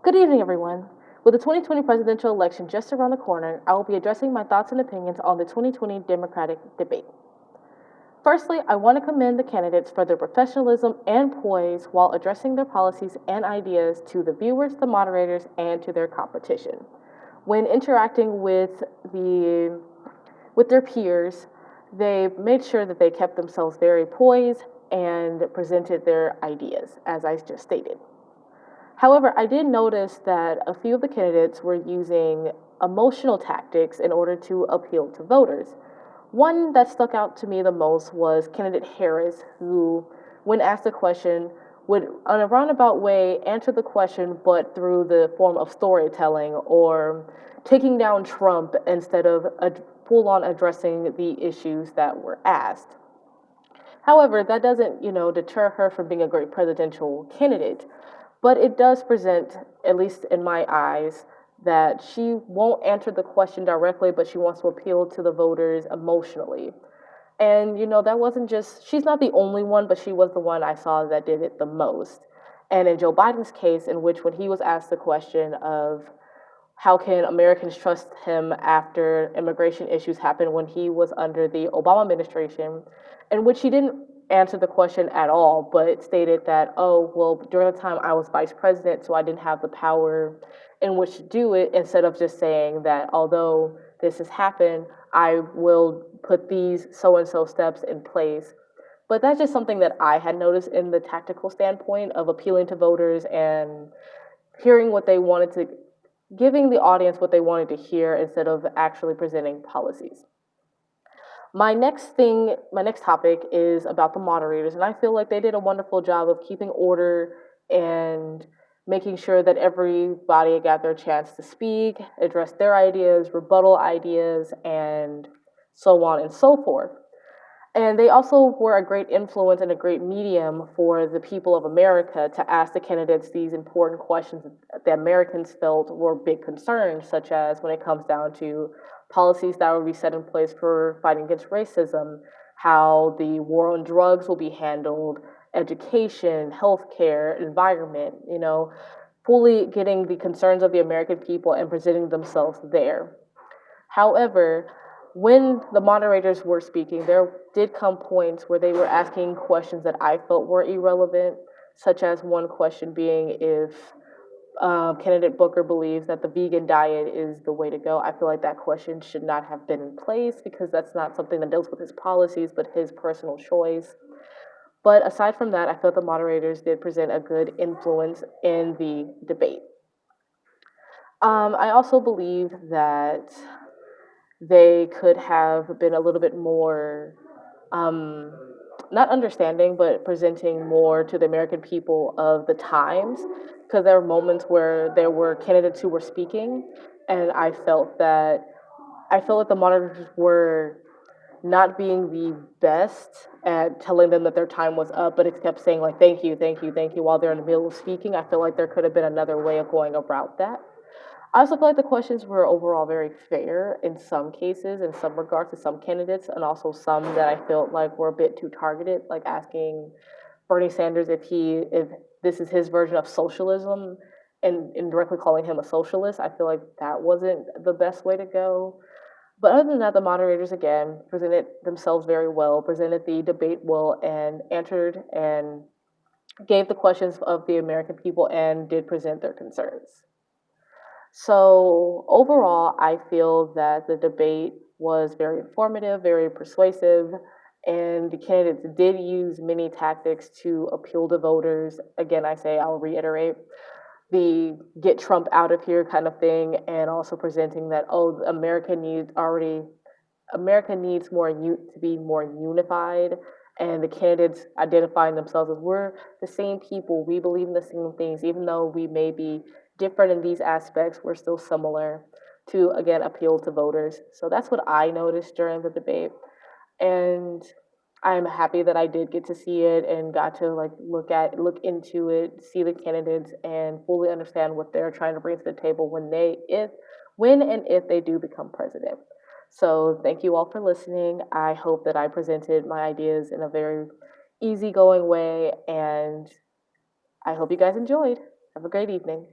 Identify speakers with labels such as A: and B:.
A: Good evening, everyone. With the 2020 presidential election just around the corner, I will be addressing my thoughts and opinions on the 2020 Democratic debate. Firstly, I want to commend the candidates for their professionalism and poise while addressing their policies and ideas to the viewers, the moderators, and to their competition. When interacting with their peers, they made sure that they kept themselves very poised and presented their ideas, as I just stated. However, I did notice that a few of the candidates were using emotional tactics in order to appeal to voters. One that stuck out to me the most was candidate Harris, who, when asked a question, would, in a roundabout way, answer the question, but through the form of storytelling or taking down Trump instead of full on addressing the issues that were asked. However, that doesn't, deter her from being a great presidential candidate. But it does present, at least in my eyes, that she won't answer the question directly, but she wants to appeal to the voters emotionally. And, that wasn't just, she's not the only one, but she was the one I saw that did it the most. And in Joe Biden's case, in which when he was asked the question of how can Americans trust him after immigration issues happened when he was under the Obama administration, in which he didn't answer the question at all, but stated that, oh, well, during the time I was vice president, so I didn't have the power in which to do it, instead of just saying that although this has happened, I will put these so-and-so steps in place. But that's just something that I had noticed in the tactical standpoint of appealing to voters and hearing what they wanted to, giving the audience what they wanted to hear instead of actually presenting policies. My next topic is about the moderators, and I feel like they did a wonderful job of keeping order and making sure that everybody got their chance to speak, address their ideas, rebuttal ideas, and so on and so forth. And they also were a great influence and a great medium for the people of America to ask the candidates these important questions that Americans felt were big concerns, such as when it comes down to policies that will be set in place for fighting against racism, how the war on drugs will be handled, education, healthcare, environment, fully getting the concerns of the American people and presenting themselves there. However, when the moderators were speaking, there did come points where they were asking questions that I felt were irrelevant, such as one question being if candidate Booker believes that the vegan diet is the way to go. I feel like that question should not have been in place because that's not something that deals with his policies, but his personal choice. But aside from that, I felt the moderators did present a good influence in the debate. I also believe that they could have been a little bit more, not understanding, but presenting more to the American people of the times, because there were moments where there were candidates who were speaking, and I felt like the moderators were not being the best at telling them that their time was up, but it kept saying like, thank you, thank you, thank you, while they're in the middle of speaking. I feel like there could have been another way of going about that. I also feel like the questions were overall very fair in some cases, in some regards to some candidates, and also some that I felt like were a bit too targeted, like asking Bernie Sanders if this is his version of socialism and indirectly calling him a socialist. I feel like that wasn't the best way to go. But other than that, the moderators again presented themselves very well, presented the debate well, and answered and gave the questions of the American people and did present their concerns. So overall, I feel that the debate was very informative, very persuasive, and the candidates did use many tactics to appeal to voters. Again, I'll reiterate, the get Trump out of here kind of thing, and also presenting that, oh, America needs to be more unified, and the candidates identifying themselves as we're the same people, we believe in the same things, even though we may be different in these aspects, we're still similar, to again appeal to voters. So that's what I noticed during the debate, and I'm happy that I did get to see it and got to look into it, see the candidates, and fully understand what they're trying to bring to the table when and if they do become president. So thank you all for listening. I hope that I presented my ideas in a very easygoing way, and I hope you guys enjoyed. Have a great evening.